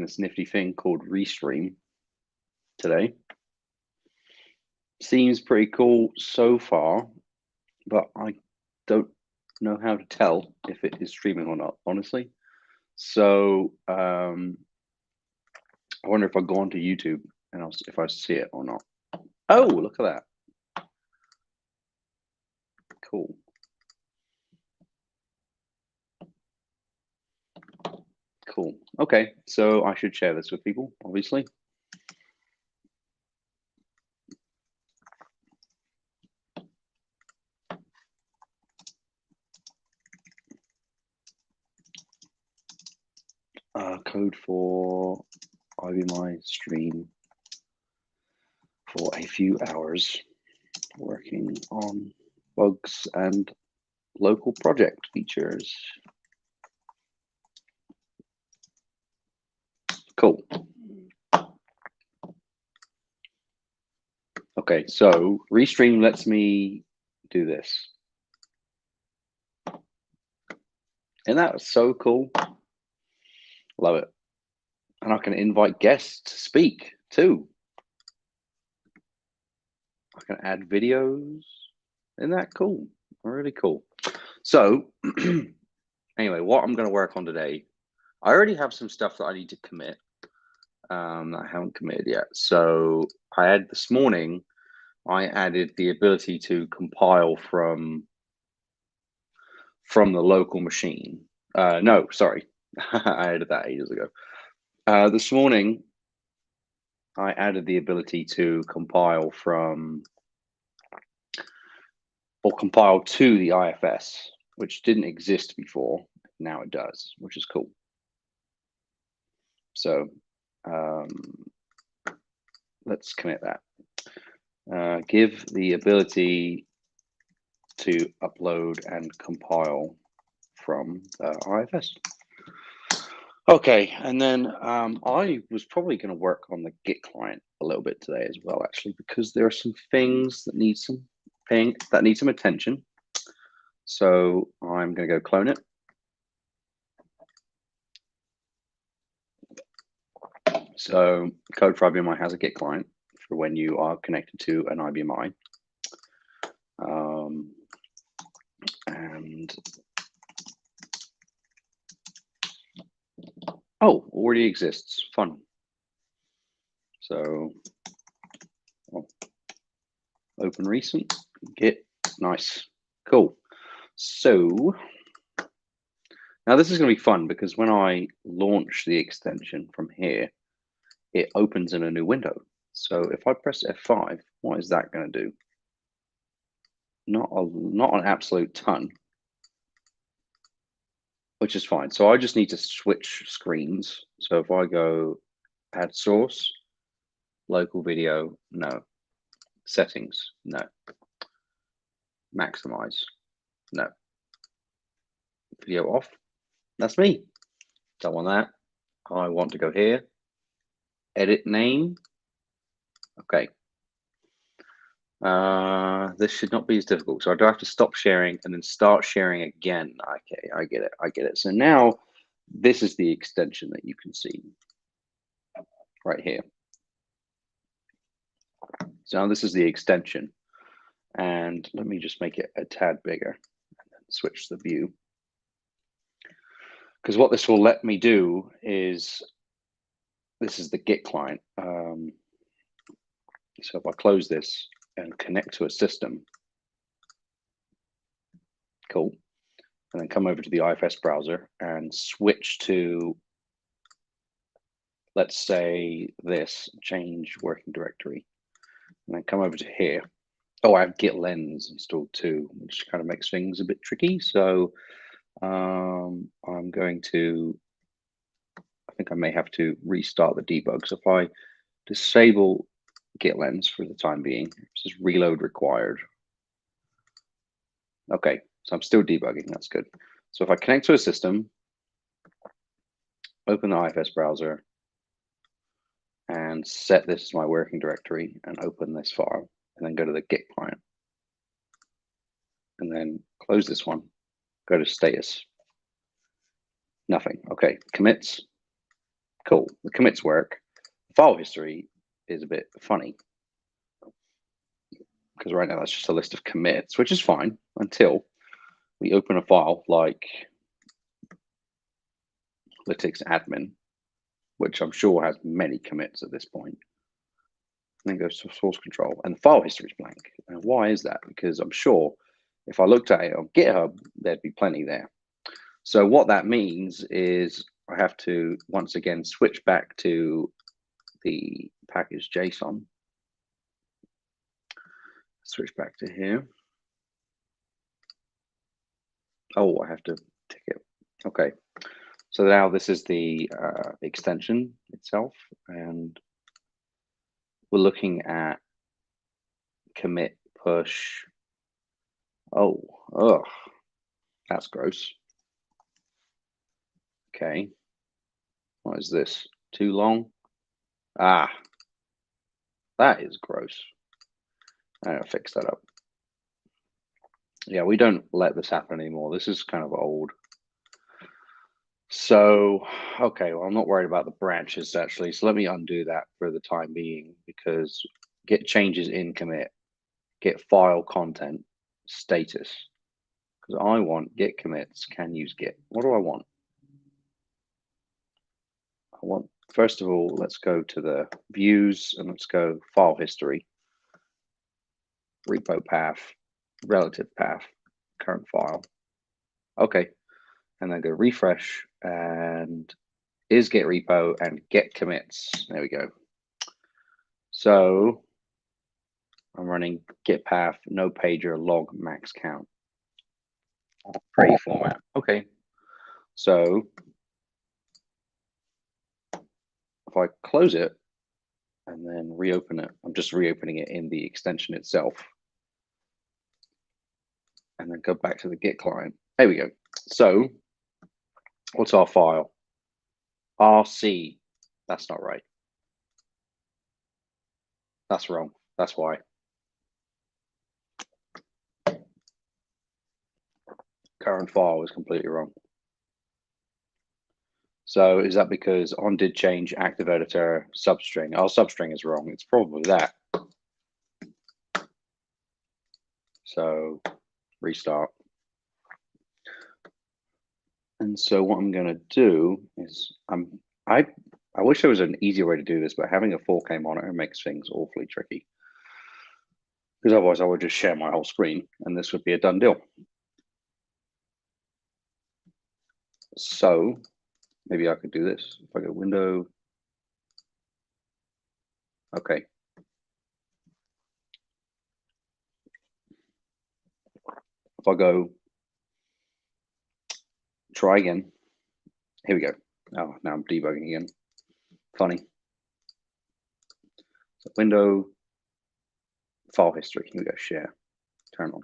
this nifty thing called Restream today. Seems pretty cool so far, but I don't know how to tell if it is streaming or not, honestly. So I wonder if I go onto YouTube and if I see it or not. Oh, look at that. Cool. Cool. Okay, so I should share this with people, obviously. Code for IBM stream for a few hours, working on bugs and local project features. Cool. Okay, so Restream lets me do this. And that was so cool. Love it. And I can invite guests to speak too. I can add videos. Isn't that cool? Really cool. So anyway, what I'm going to work on today, I already have some stuff that I need to commit that I haven't committed yet. So this morning, I added the ability to compile from the local machine. No, sorry, I added that ages ago. This morning, I added the ability to compile to the IFS, which didn't exist before. Now it does, which is cool. So let's commit that. Give the ability to upload and compile from the IFS. Okay, and then I was probably going to work on the Git client a little bit today as well, actually, because there are some things that need some attention. So I'm going to go clone it. So Code for IBM has a Git client for when you are connected to an IBM. And oh, already exists. Fun. So open recent, Git, nice, cool. So now this is going to be fun because when I launch the extension from here, it opens in a new window. So if I press F5, what is that going to do? Not an absolute ton, which is fine. So I just need to switch screens. So if I go add source, local video, no. Settings, no. Maximize, no. Video off, that's me. Don't want that. I want to go here, edit name. Okay. This should not be as difficult. So I do have to stop sharing and then start sharing again. Okay, I get it. So now this is the extension that you can see right here. So now this is the extension. And let me just make it a tad bigger and then switch the view. Because what this will let me do is, this is the Git client. So if I close this and connect to a system, cool. And then come over to the IFS browser and switch to, let's say this, change working directory. And then come over to here. Oh, I have Git Lens installed too, which kind of makes things a bit tricky. So I'm going to, I think I may have to restart the debug. So if I disable Git Lens for the time being, it says reload required. Okay, so I'm still debugging, that's good. So if I connect to a system, open the IFS browser, and set this as my working directory, and open this file, and then go to the Git client. And then close this one, go to status. Nothing. Okay, commits. Cool. The commits work. File history is a bit funny because right now that's just a list of commits, which is fine until we open a file like Lytics admin, which I'm sure has many commits at this point. And then goes to source control, and the file history is blank. And why is that? Because I'm sure if I looked at it on GitHub, there'd be plenty there. So what that means is I have to once again switch back to the package JSON. Switch back to here. Oh, I have to tick it. Okay. So now this is the extension itself, and we're looking at commit push. Oh, ugh, that's gross. Okay. What is this? Too long? Ah, that is gross. I'm gonna fix that up. Yeah, we don't let this happen anymore. This is kind of old. So, okay, well, I'm not worried about the branches actually. So let me undo that for the time being, because git changes in commit, git file content status, because I want git commits can use git. What do I want? I want, first of all, let's go to the views and let's go file history, repo path, relative path, current file. Okay, and then go refresh and is git repo and get commits. There we go. So I'm running git path, no pager, log max count. Pretty format. Okay. So if I close it and then reopen it, I'm just reopening it in the extension itself. And then go back to the Git client. There we go. So what's our file? RC. That's not right. That's wrong. That's why. Current file is completely wrong. So is that because on did change active editor substring? Our substring is wrong. It's probably that. So restart. And so what I'm going to do is I wish there was an easier way to do this, but having a 4K monitor makes things awfully tricky. Because otherwise I would just share my whole screen and this would be a done deal. So maybe I could do this. If I go window. Okay. If I go try again. Here we go. Oh, now I'm debugging again. Funny. So window, file history. Here we go, share, turn on.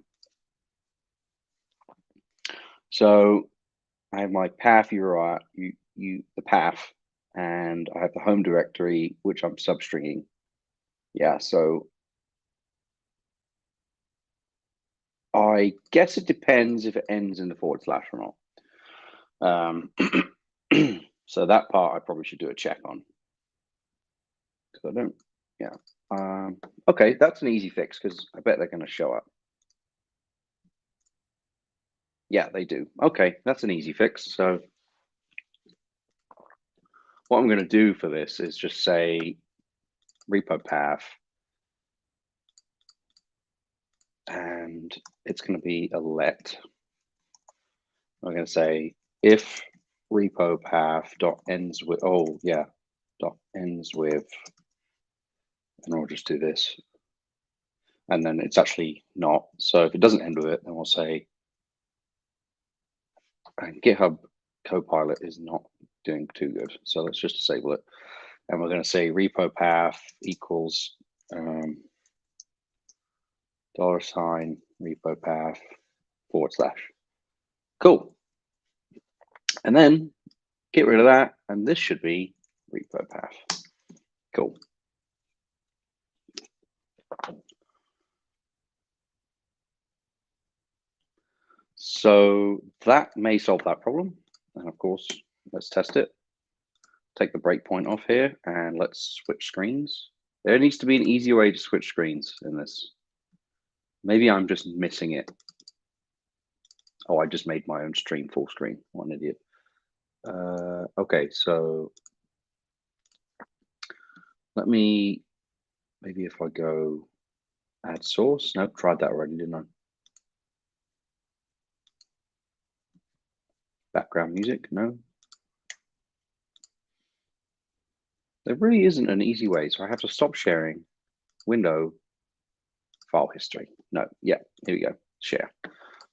So I have my path URI, the path, and I have the home directory, which I'm substringing. Yeah, so I guess it depends if it ends in the / or not. So that part I probably should do a check on. Because I don't, yeah. Okay, that's an easy fix because I bet they're going to show up. Yeah, they do. Okay, that's an easy fix. So what I'm going to do for this is just say repo path, and it's going to be a let. I'm going to say if repo path dot ends with, oh yeah, dot ends with, and I'll just do this. And then it's actually not. So if it doesn't end with it, then we'll say GitHub Copilot is not doing too good. So let's just disable it. And we're going to say repo path equals $, repo path /. Cool. And then get rid of that. And this should be repo path. Cool. So that may solve that problem. And of course, let's test it. take the breakpoint off here and let's switch screens. There needs to be an easier way to switch screens in this. Maybe I'm just missing it. Oh, I just made my own stream full screen. What an idiot. Okay, so let me, maybe if I go add source. Nope, tried that already, didn't I? Background music, no. There really isn't an easy way, so I have to stop sharing, window, file history. No, yeah, here we go, share.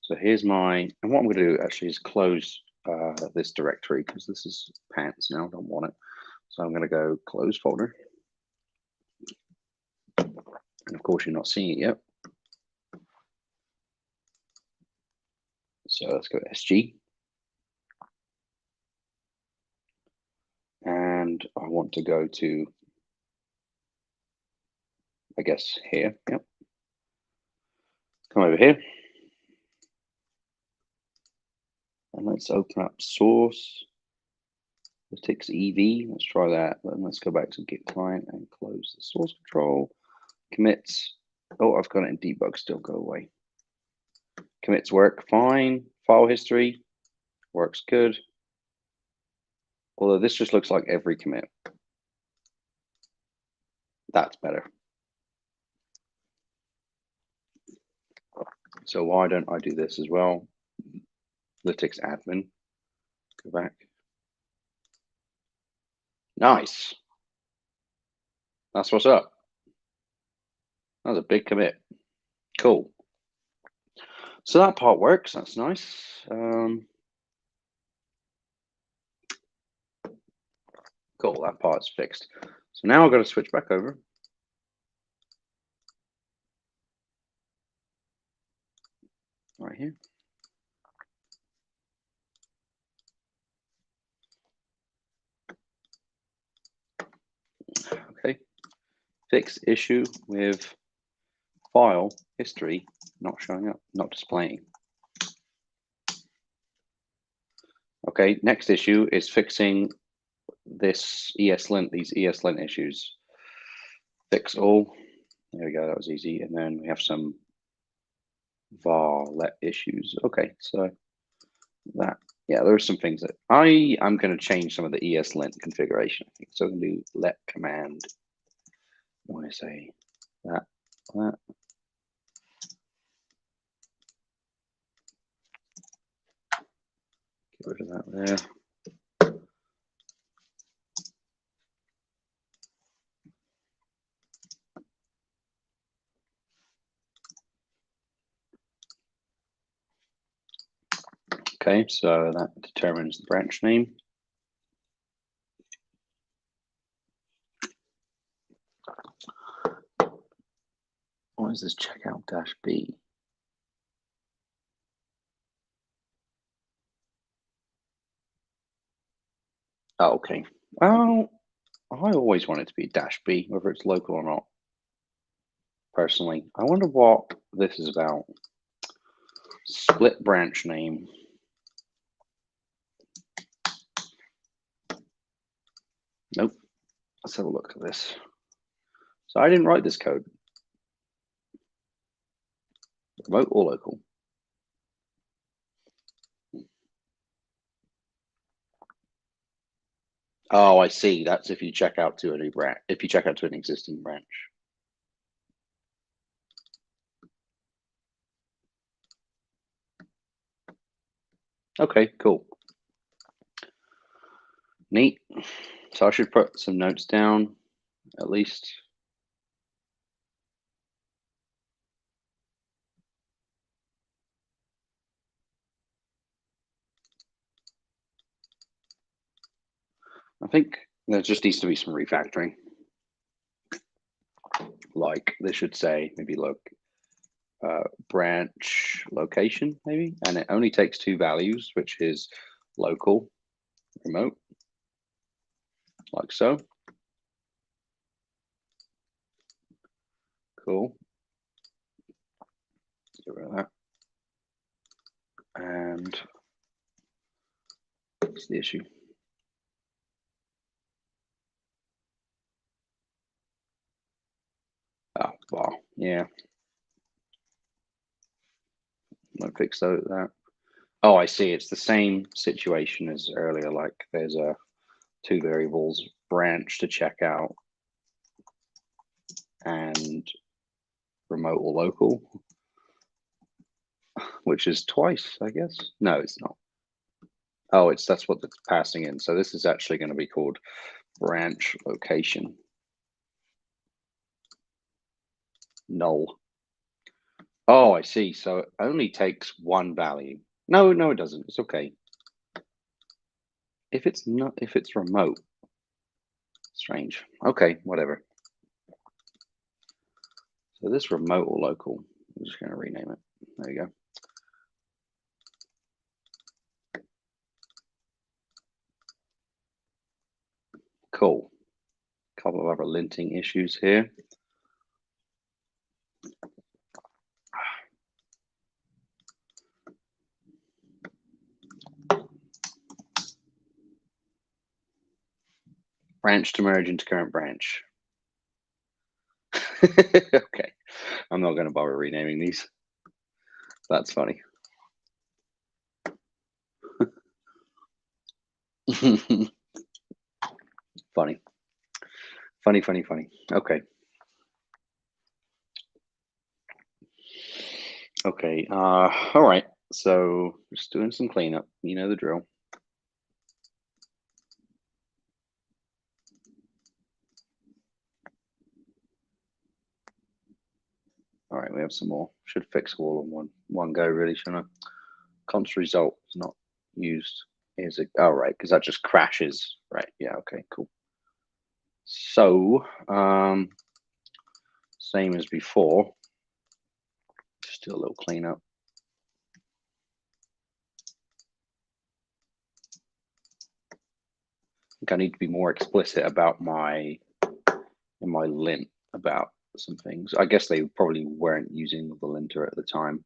So here's my, and what I'm going to do actually is close this directory because this is pants now, I don't want it. So I'm going to go close folder. And of course, you're not seeing it yet. So let's go SG. And I want to go to, I guess, here. Yep. Come over here. And let's open up source. It takes EV. Let's try that. Then let's go back to Git Client and close the source control. Commits. Oh, I've got it in debug still. Go away. Commits work fine. File history works good. Although this just looks like every commit. That's better. So why don't I do this as well? Lytics admin. Go back. Nice. That's what's up. That was a big commit. Cool. So that part works. That's nice. Cool. That part's fixed. So now I've got to switch back over. Right here. Okay. Fix issue with file history not showing up, not displaying. Okay, next issue is fixing this ESLint, these ESLint issues. Fix all. There we go, that was easy. And then we have some var let issues. Okay, so that, yeah, there's some things that I'm going to change some of the ESLint configuration. I think so. I'm going to do let command. When I say that. Get rid of that there. Okay, so that determines the branch name. What is this checkout -B? Oh, okay. Well, I always want it to be -B, whether it's local or not. Personally, I wonder what this is about. Split branch name. Nope. Let's have a look at this. So I didn't write this code. Remote or local? Oh, I see. That's if you check out to a new branch. If you check out to an existing branch. Okay, cool. Neat. So I should put some notes down, at least. I think there just needs to be some refactoring. Like this should say maybe look branch location maybe, and it only takes two values, which is local, remote, like so. Cool. Get rid of that. And what's the issue? Wow, yeah. I'll fix that. Oh, I see. It's the same situation as earlier. Like there's two variables, branch to check out and remote or local, which is twice, I guess. No, it's not. Oh, that's what it's passing in. So this is actually going to be called branch location null. Oh, I see. So it only takes one value. No, it doesn't. It's okay. If it's remote, strange. Okay, whatever. So this remote or local, I'm just going to rename it. There you go. Cool. A couple of other linting issues here. Branch to merge into current branch. Okay, I'm not going to bother renaming these. That's funny. Funny. Okay. Okay. All right. So just doing some cleanup. You know the drill. All right, we have some more. Should fix all in one go, really, shouldn't I? Const result is not used. Is it? Oh, right, because that just crashes. Right. Yeah. Okay. Cool. So, same as before. Just do a little cleanup. I think I need to be more explicit about my lint about some things. I guess they probably weren't using the linter at the time.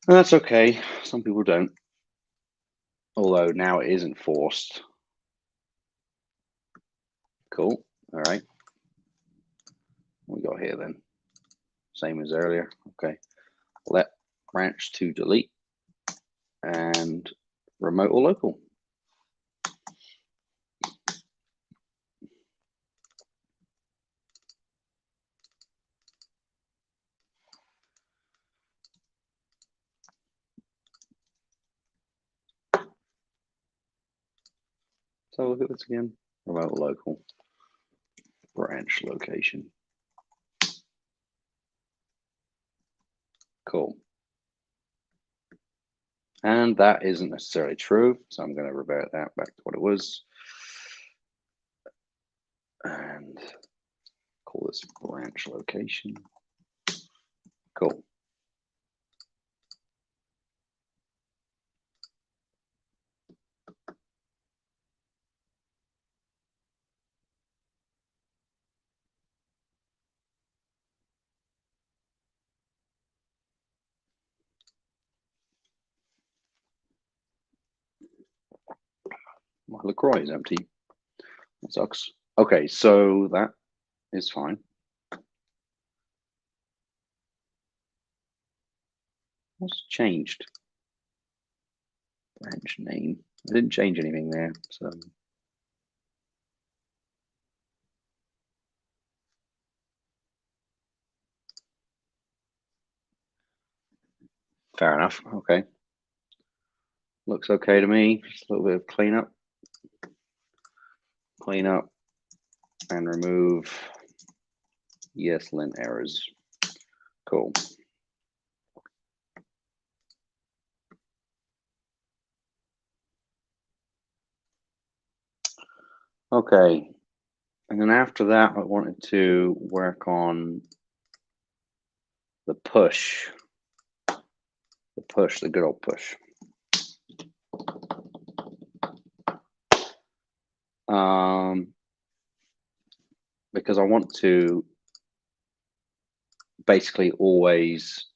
And that's okay. Some people don't. Although now it isn't forced. Cool. All right. What we got here then? Same as earlier. Okay. Let branch to delete and remote or local. So look at this again. Remote or local. Branch location. Cool. And that isn't necessarily true, so I'm going to revert that back to what it was. And call this branch location. Cool. My LaCroix is empty. That sucks. Okay, so that is fine. What's changed? Branch name. I didn't change anything there, so. Fair enough. Okay. Looks okay to me. Just a little bit of cleanup. Clean up and remove ESLint errors. Cool. Okay. And then after that, I wanted to work on the push. The good old push. Because I want to basically always,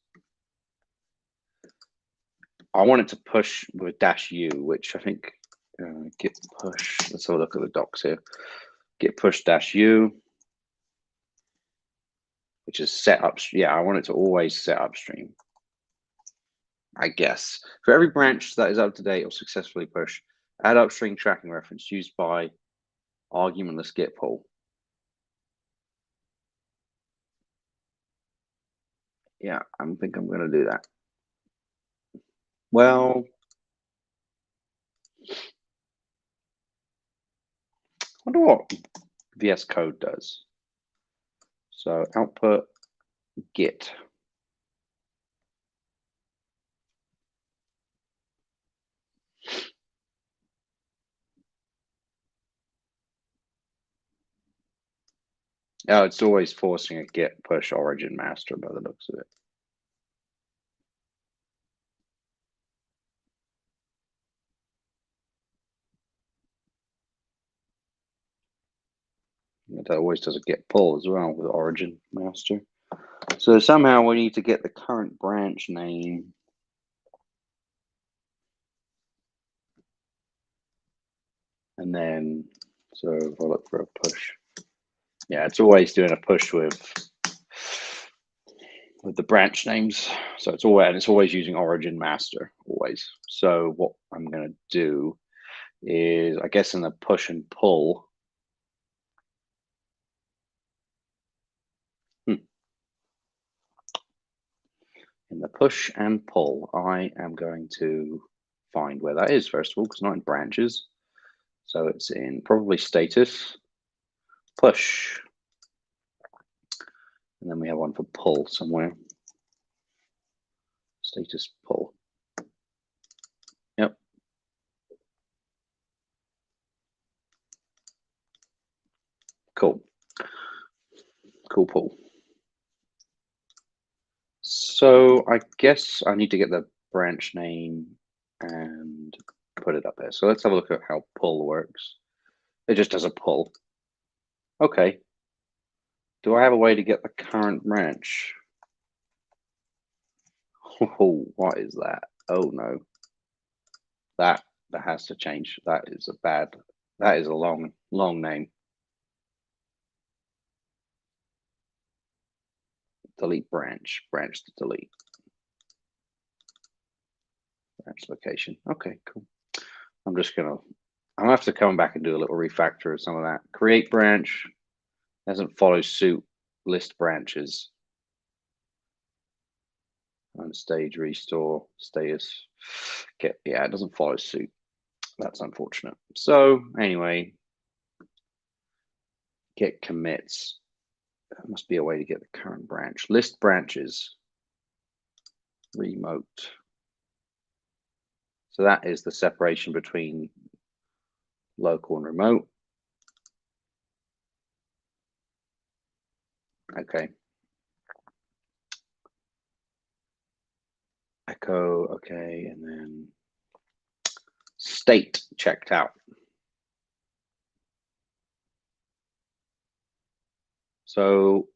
I want it to push with -u, which I think git push. Let's have a look at the docs here. Git push -u. which is set up. Yeah, I want it to always set upstream. I guess for every branch that is up to date or successfully pushed, add upstream tracking reference used by argumentless git pull. Yeah, I think I'm going to do that. Well, I wonder what VS Code does. So output git. Oh, it's always forcing a git push origin master by the looks of it. It always does a git pull as well with origin master. So somehow we need to get the current branch name. And then, so if I look for a push. Yeah, it's always doing a push with the branch names. So it's always using origin master, always. So what I'm going to do is, I guess in the push and pull, in the push and pull, I am going to find where that is, first of all, because it's not in branches. So it's in probably status, push, and then we have one for pull somewhere. Status pull. Yep. Cool. Cool pull. So I guess I need to get the branch name and put it up there. So let's have a look at how pull works. It just does a pull. Okay. Do I have a way to get the current branch? Oh, what is that? Oh no. That has to change. That is a long name. Delete branch to delete. Branch location. Okay, cool. I'm gonna have to come back and do a little refactor of some of that. Create branch doesn't follow suit. List branches. Unstage restore status. Yeah, it doesn't follow suit. That's unfortunate. So anyway, get commits. There must be a way to get the current branch. List branches. Remote. So that is the separation between local and remote. Okay. Echo, okay, and then state checked out. So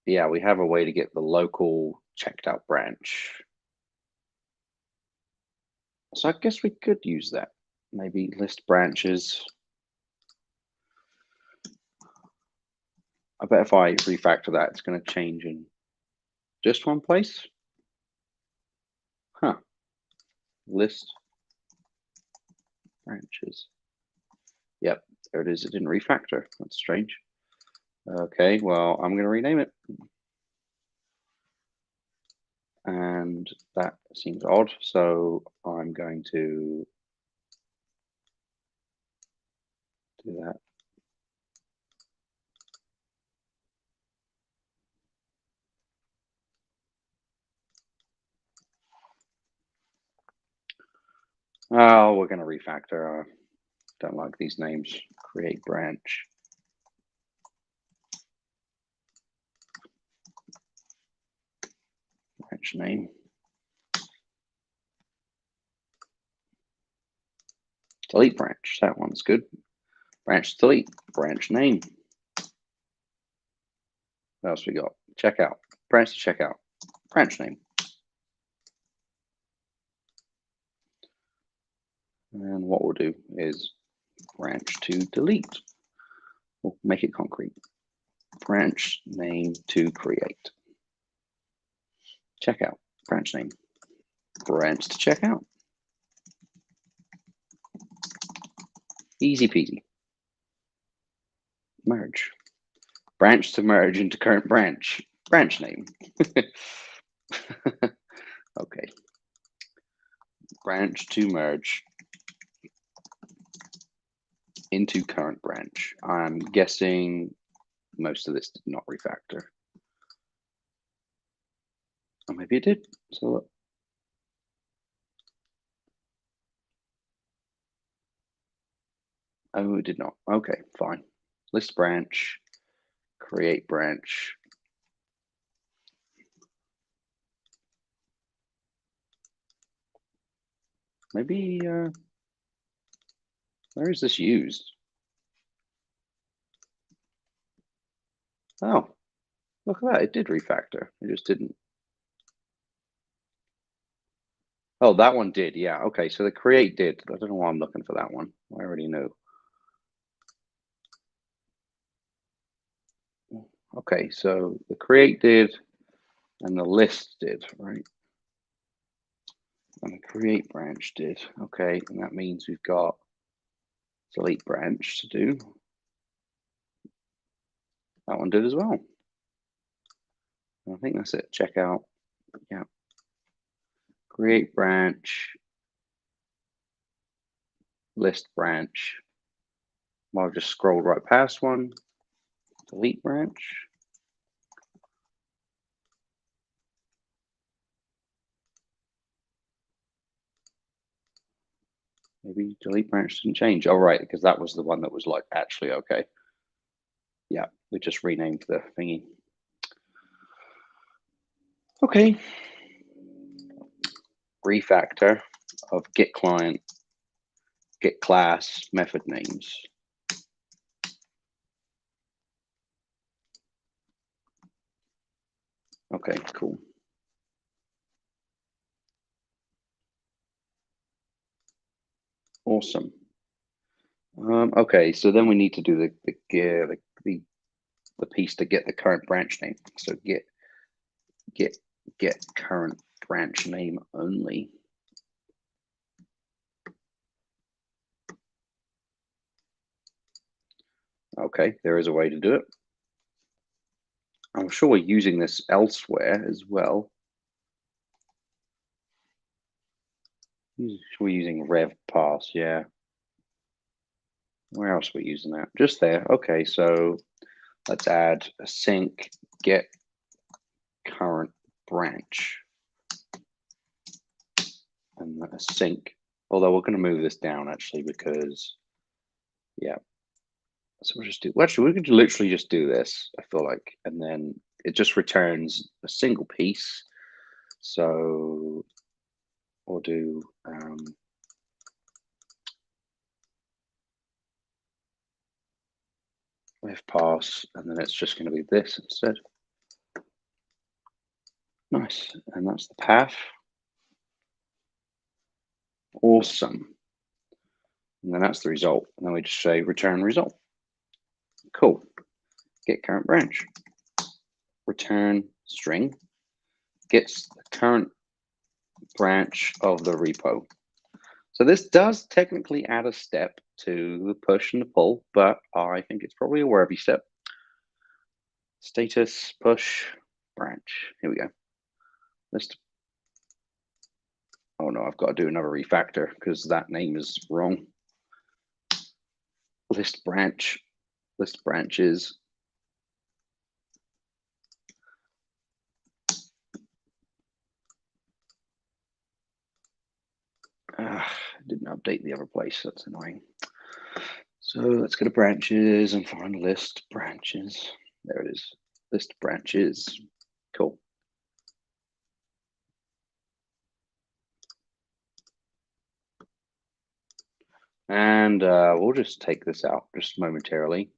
yeah, we have a way to get the local checked out branch. So I guess we could use that. Maybe list branches. I bet if I refactor that, it's going to change in just one place. Huh. List branches. Yep, there it is. It didn't refactor. That's strange. Okay, well, I'm going to rename it. And that seems odd. So I'm going to do that. Oh, we're going to refactor. Don't like these names. Create branch. Branch name. Delete branch. That one's good. Branch delete. Branch name. What else we got? Checkout. Branch to checkout. Branch name. And what we'll do is branch to delete. We'll make it concrete. branch name to create. Checkout, branch name, branch to checkout. Easy peasy. Merge. Branch to merge into current branch. Branch name. Okay. Branch to merge into current branch. I'm guessing most of this did not refactor. Or maybe it did. So look. Oh, it did not. Okay, fine. List branch, create branch. Maybe, where is this used? Oh, look at that. It did refactor. It just didn't. Oh, that one did. Yeah. Okay. So the create did. I don't know why I'm looking for that one. I already know. Okay. So the create did and the list did, right? And the create branch did. Okay. And that means we've got delete branch to do. That one did as well. I think that's it. Checkout. Yeah. Create branch. List branch. Well, I've just scrolled right past one. Delete branch. Maybe delete branch didn't change. Oh, right, because that was the one that was like actually okay. Yeah, we just renamed the thingy. Okay. Refactor of Git Client, Git class, method names. Okay, cool. Awesome. Okay, so then we need to do the piece to get the current branch name. So get current branch name only. Okay, there is a way to do it. I'm sure we're using this elsewhere as well. We're using rev pass, yeah. Where else are we using that? Just there. Okay, so let's add a sync get current branch and a sync. Although we're going to move this down actually because, yeah. So we'll just do. Well, actually, we could literally just do this. I feel like, and then it just returns a single piece. So we'll do. If pass, and then it's just going to be this instead. Nice, and that's the path. Awesome. And then that's the result. And then we just say return result. Cool. Get current branch. Return string gets the current branch of the repo. So this does technically add a step to the push and the pull, but I think it's probably a worthy step. Status push branch. Here we go. List. Oh no, I've got to do another refactor because that name is wrong. List branch. List branches. Didn't update the other place. That's annoying. So let's go to branches and find list branches. There it is. List branches. Cool. And we'll just take this out just momentarily.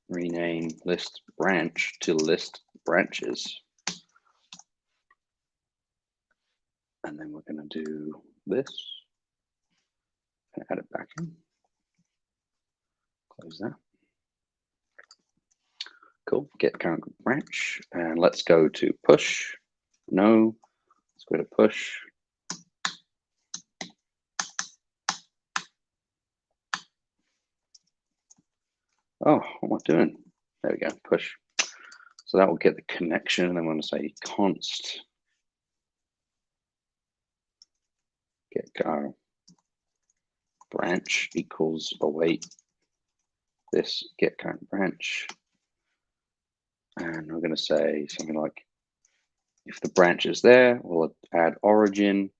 Rename list branch to list branches. And then we're going to do this. Add it back in. Close that. Cool. Get current branch, and let's go to push. No, let's go to push. Oh, what am I doing? There we go, push. So that will get the connection, and I'm going to say const get branch equals await this get current branch. And we're going to say something like, if the branch is there, we'll add origin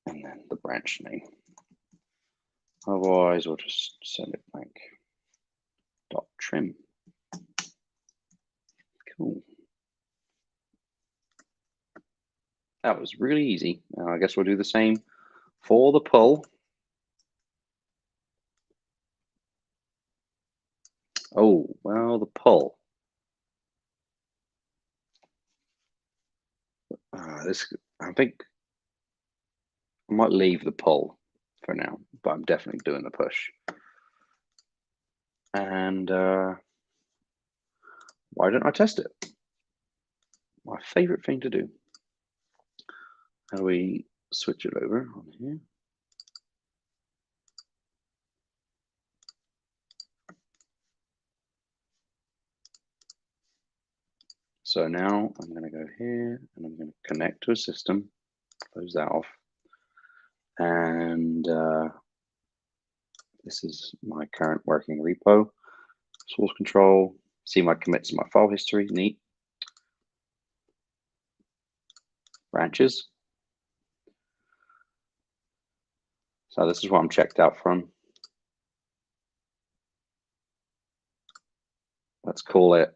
and then the branch name. Otherwise, we'll just send it blank. Dot trim. Cool. That was really easy. Now I guess we'll do the same for the pull. Oh, well, the pull. I think I might leave the pull for now, but I'm definitely doing the push. And why don't I test it? My favorite thing to do. How do we switch it over on here? So now I'm going to go here and I'm going to connect to a system, close that off. And this is my current working repo. Source control, see my commits in my file history, neat. Branches. So this is what I'm checked out from. Let's call it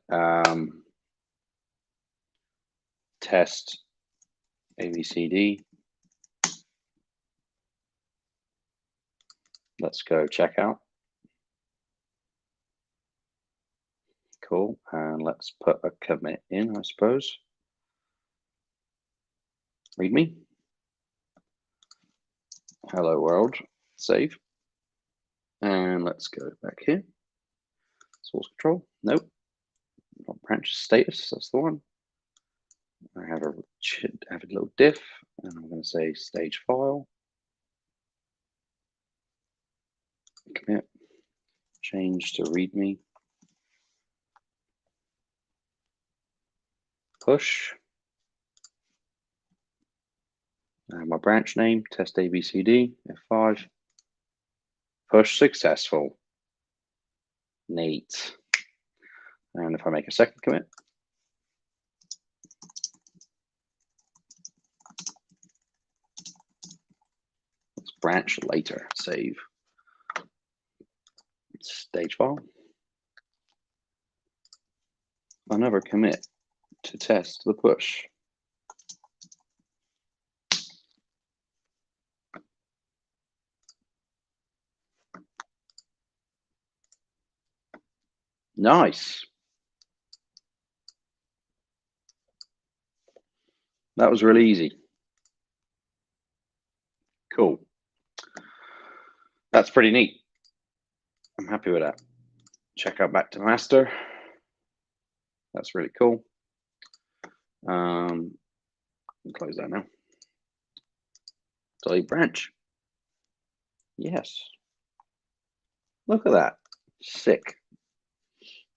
test ABCD. Let's go checkout. Cool, and let's put a commit in, I suppose. README. Hello world, save. And let's go back here. Source control, nope. Not branches status, that's the one. I have a little diff, and I'm going to say stage file. Commit, change to README. Push. My branch name, test ABCD, F5. Push successful. Neat. And if I make a second commit, let's branch later, save. Stage file. Another commit to test the push. Nice. That was really easy. Cool. That's pretty neat. I'm happy with that. Check out back to master. That's really cool. Close that now. Delete branch. Yes. Look at that. Sick.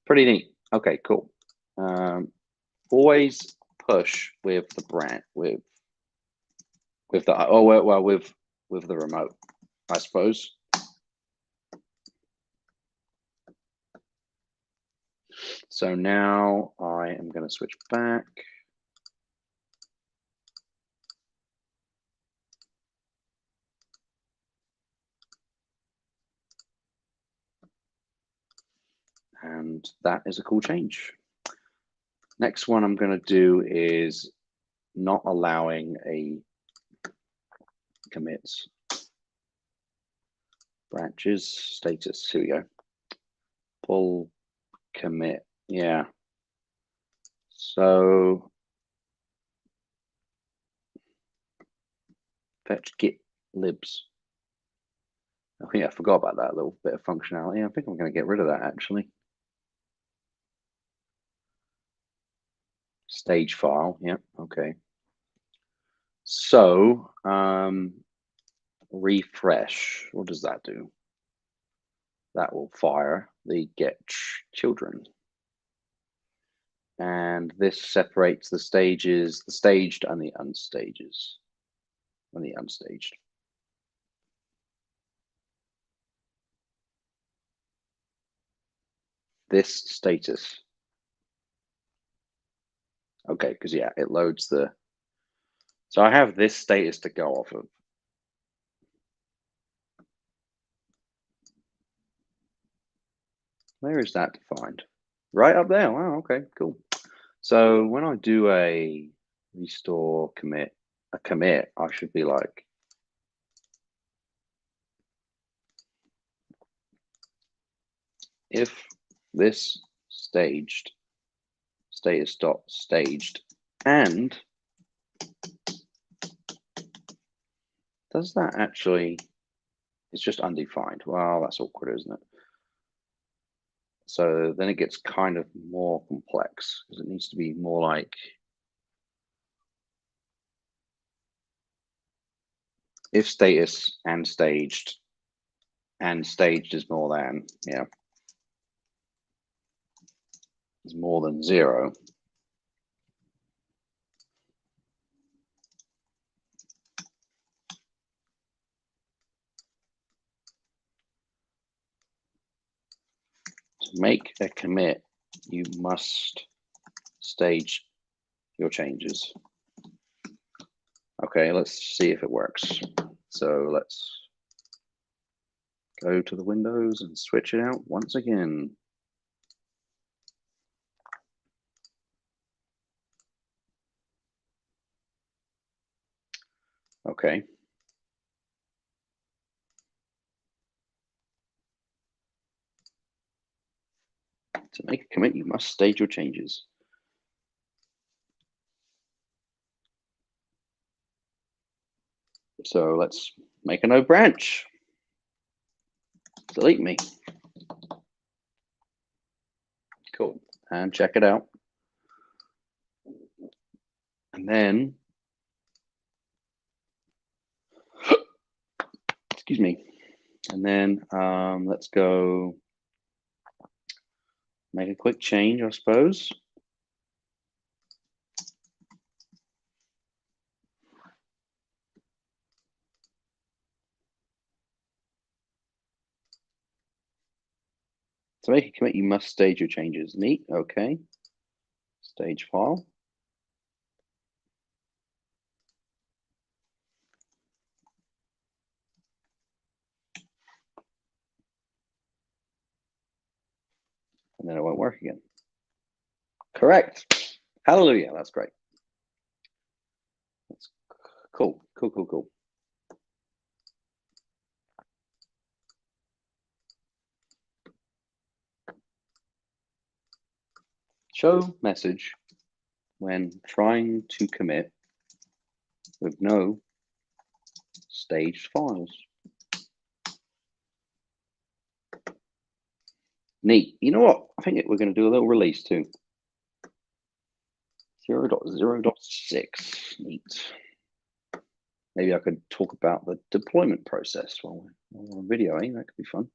Pretty neat. Okay, cool. Always push with the branch with the with the remote, I suppose. So now I am going to switch back. And that is a cool change. Next one I'm going to do is not allowing a commits branches status. Here we go. Pull commit. Yeah. So fetch git libs. Oh yeah, I forgot about that little bit of functionality. I think I'm going to get rid of that actually. Stage file. Yeah. Okay. So refresh. What does that do? That will fire the get children. And this separates the stages, the staged and the unstages, and the unstaged. This status. Okay, because yeah, it loads the. So I have this status to go off of. Where is that defined? Right up there. Wow, okay, cool. So when I do a restore commit, I should be like, if this staged status dot staged, and does that actually, it's just undefined. Well, that's awkward, isn't it? So then it gets kind of more complex because it needs to be more like if status and staged is more than, yeah, is more than 0. To make a commit, you must stage your changes. Okay, let's see if it works. So let's go to the windows and switch it out once again. Okay. To make a commit, you must stage your changes. So let's make a no branch. Delete me. Cool. And check it out. And then, excuse me. And then let's go make a quick change, I suppose. To make a commit, you must stage your changes. Neat. Okay. Stage file. And then it won't work again. Correct. Hallelujah. That's great. That's cool. Cool. Show message when trying to commit with no staged files. Neat. You know what? I think we're going to do a little release too. 0.0.6. Neat. Maybe I could talk about the deployment process while we're on video, eh? That could be fun.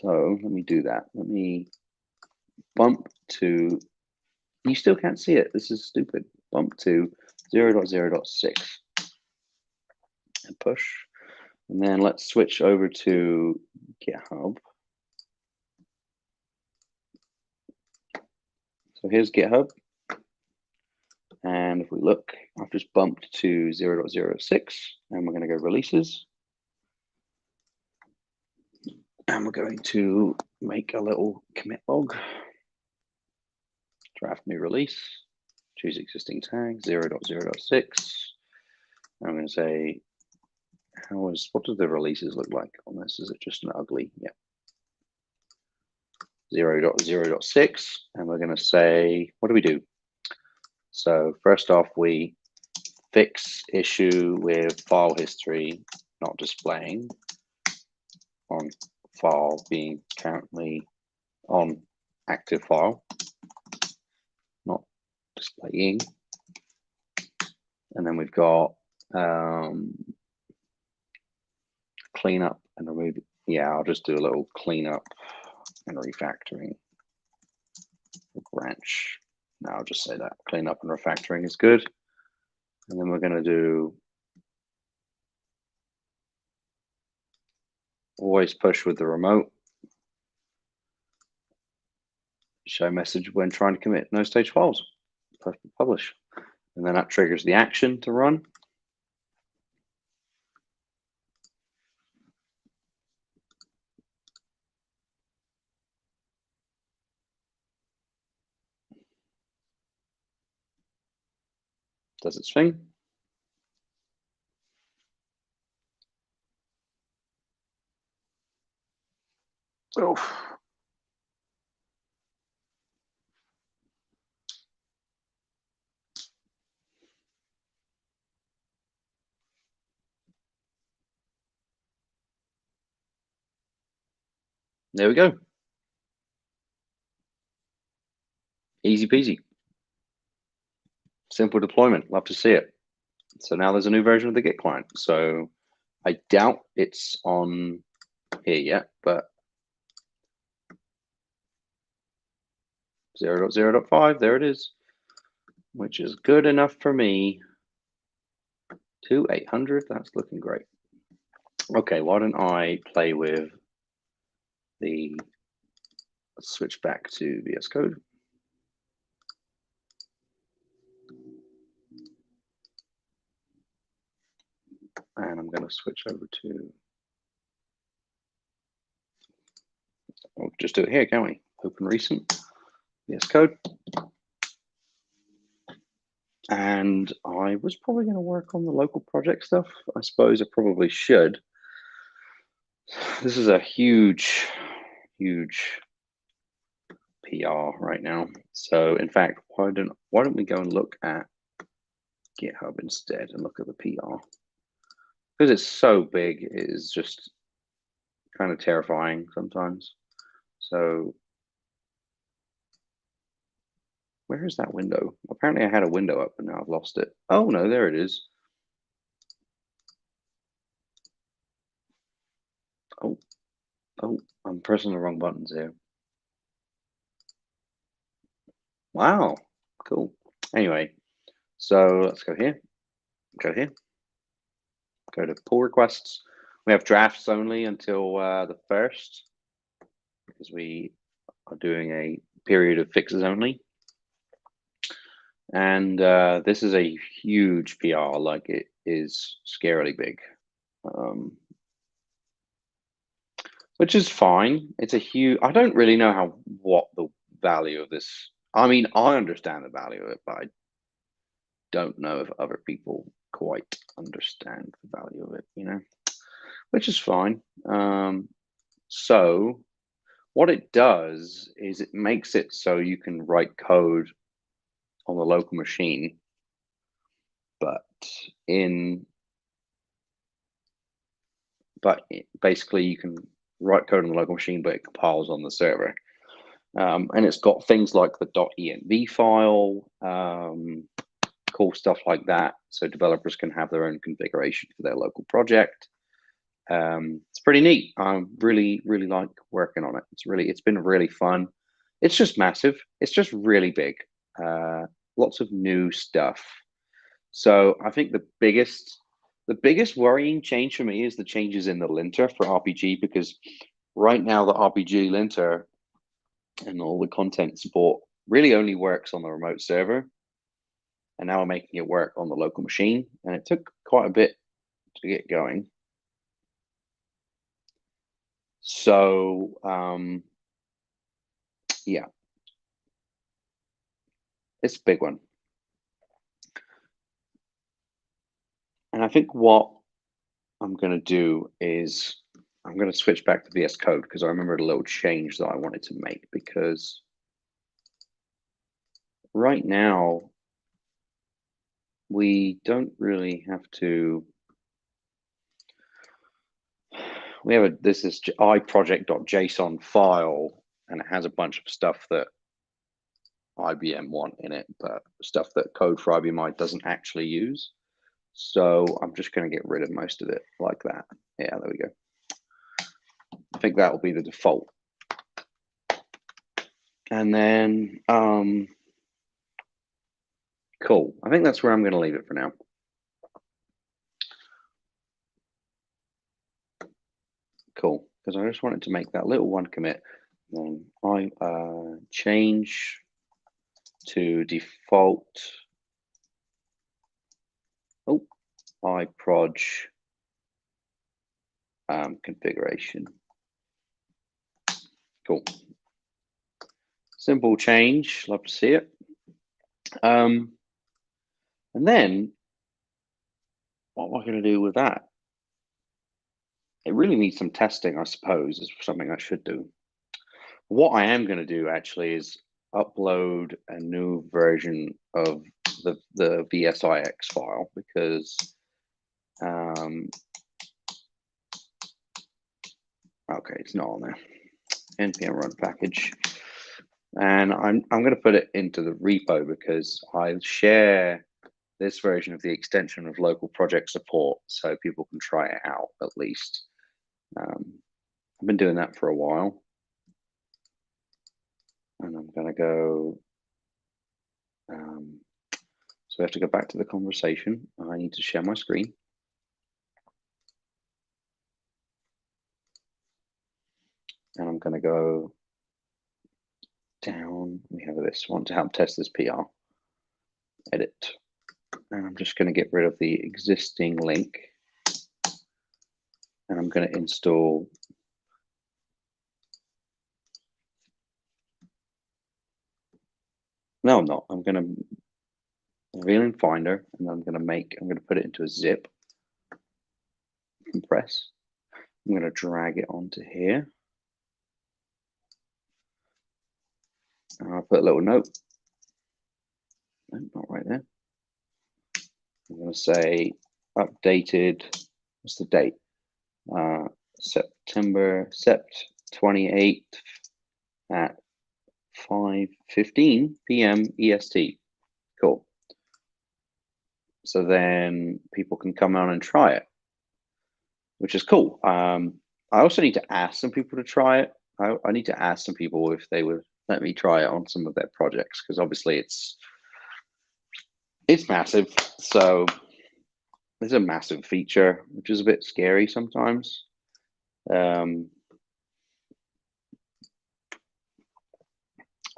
So let me do that. Let me bump to, you still can't see it. This is stupid. Bump to 0.0.6 and push. And then let's switch over to GitHub. So here's GitHub. And if we look, I've just bumped to 0.06 and we're going to go releases. And we're going to make a little commit log. Draft new release. Choose existing tag 0.0.6. I'm going to say, what do the releases look like on this? Is it just an ugly? Yeah. 0.0.6. And we're going to say, what do we do? So first off, we fix issue with file history not displaying on file being currently on active file, not displaying. And then we've got cleanup and remove. Yeah, I'll just do a little cleanup and refactoring branch. Now I'll just say that cleanup and refactoring is good. And then we're going to do always push with the remote. Show message when trying to commit no stage files. Publish. And then that triggers the action to run. Does its thing. Oh. There we go. Easy peasy. Simple deployment. Love to see it. So now there's a new version of the Git client. So I doubt it's on here yet, but 0.0.5, there it is, which is good enough for me. To 800, that's looking great. Okay, why don't I play with the, let's switch back to VS Code. And I'm going to switch over to, we'll just do it here, can't we? Open recent, VS Code. And I was probably going to work on the local project stuff. I suppose I probably should. This is a huge, huge PR right now. So in fact, why don't we go and look at GitHub instead and look at the PR? Because it's so big, it is just kind of terrifying sometimes. So where is that window? Apparently I had a window up and now I've lost it. Oh no, there it is. Oh, I'm pressing the wrong buttons here. Wow, cool. Anyway, so let's go here, go to pull requests. We have drafts only until the 1st because we are doing a period of fixes only. And this is a huge PR, like it is scarily big, which is fine. It's a huge, I don't really know what the value of this, I mean, I understand the value of it, but I don't know if other people quite understand the value of it, you know, which is fine. So what it does is it makes it so you can write code on the local machine, but basically you can write code on the local machine, but it compiles on the server. And it's got things like the .env file, cool stuff like that. So developers can have their own configuration for their local project. It's pretty neat. I really like working on it. It's been really fun. It's just massive. It's just really big. Lots of new stuff. So I think the biggest worrying change for me is the changes in the linter for RPG, because right now the RPG linter and all the content support really only works on the remote server. And now we're making it work on the local machine. And it took quite a bit to get going. So, yeah, it's a big one. And I think what I'm going to do is I'm going to switch back to VS Code because I remembered a little change that I wanted to make, because right now we don't really have to. We have this is iproject.json file and it has a bunch of stuff that IBM want in it, but stuff that Code for IBM doesn't actually use. So I'm just going to get rid of most of it like that. Yeah, there we go. I think that will be the default. And then, cool. I think that's where I'm going to leave it for now. Cool, because I just wanted to make that little one commit. Then I change to default. Oh, iProj configuration. Cool. Simple change. Love to see it. And then what am I going to do with that? It really needs some testing, I suppose, is something I should do. What I am going to do actually is upload a new version of the VSIX file because okay, it's not on there. npm run package, and I'm going to put it into the repo because I share this version of the extension of local project support so people can try it out at least. I've been doing that for a while, and I'm going to go. So we have to go back to the conversation. I need to share my screen. And I'm going to go down. We have this one to help test this PR. Edit. And I'm just going to get rid of the existing link. And I'm going to install. No, I'm not. I'm going to reveal in Finder, and I'm going to put it into a zip. Compress. I'm going to drag it onto here. And I'll put a little note. No, not right there. I'm going to say updated. What's the date? September 28th at 5:15 p.m. EST. Cool. So then people can come on and try it, which is cool. I also need to ask some people to try it. I need to ask some people if they would let me try it on some of their projects, because obviously it's massive. So it's a massive feature, which is a bit scary sometimes. I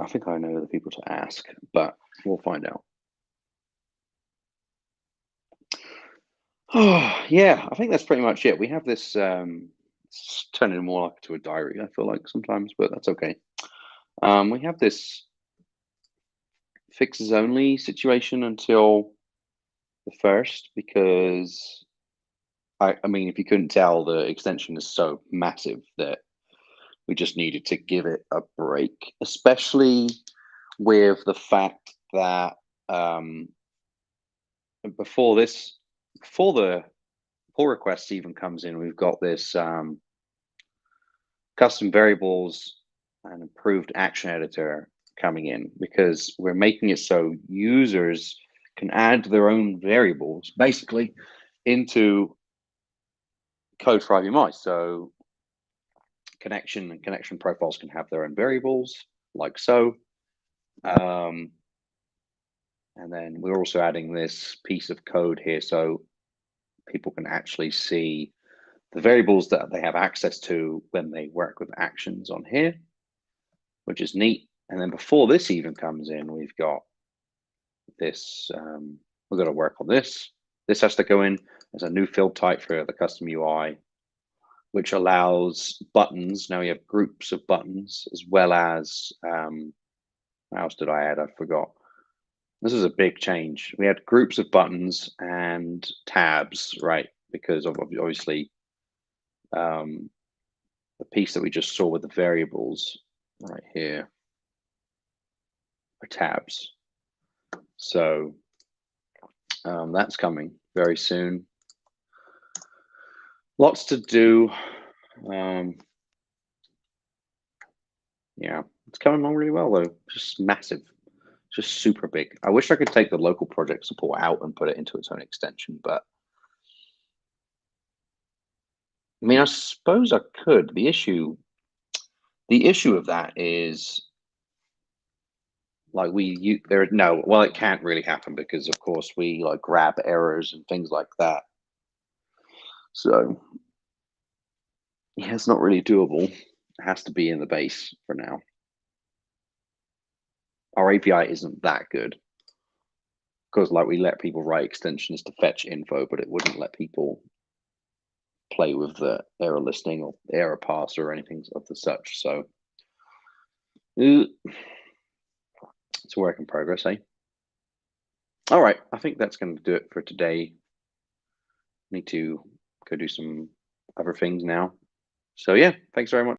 think I know the people to ask, but we'll find out. Oh, yeah, I think that's pretty much it. We have this, it's turning more like to a diary, I feel like sometimes, but that's okay. We have this fixes only situation until the 1st, because I mean, if you couldn't tell, the extension is so massive that we just needed to give it a break, especially with the fact that before the pull request even comes in, we've got this custom variables and improved action editor coming in, because we're making it so users can add their own variables basically into code for IBM. So connection and connection profiles can have their own variables like so. And then we're also adding this piece of code here so people can actually see the variables that they have access to when they work with actions on here, which is neat. And then before this even comes in, we've got this, we've got to work on this. This has to go in as a new field type for the custom UI, which allows buttons. Now we have groups of buttons, as well as, what else did I add? I forgot. This is a big change. We had groups of buttons and tabs, right? Because of obviously the piece that we just saw with the variables right here are tabs. So that's coming very soon. Lots to do. Yeah, it's coming along really well though. Just massive, just super big. I wish I could take the local project support out and put it into its own extension, but I mean, I suppose I could. The issue of that is like there no, well, it can't really happen because of course we like grab errors and things like that. So yeah, it's not really doable. It has to be in the base for now. Our API isn't that good because like we let people write extensions to fetch info, but it wouldn't let people play with the error listing or error parser or anything of the such. So it's a work in progress, eh? All right, I think that's going to do it for today. Need to go do some other things now. So yeah, thanks very much.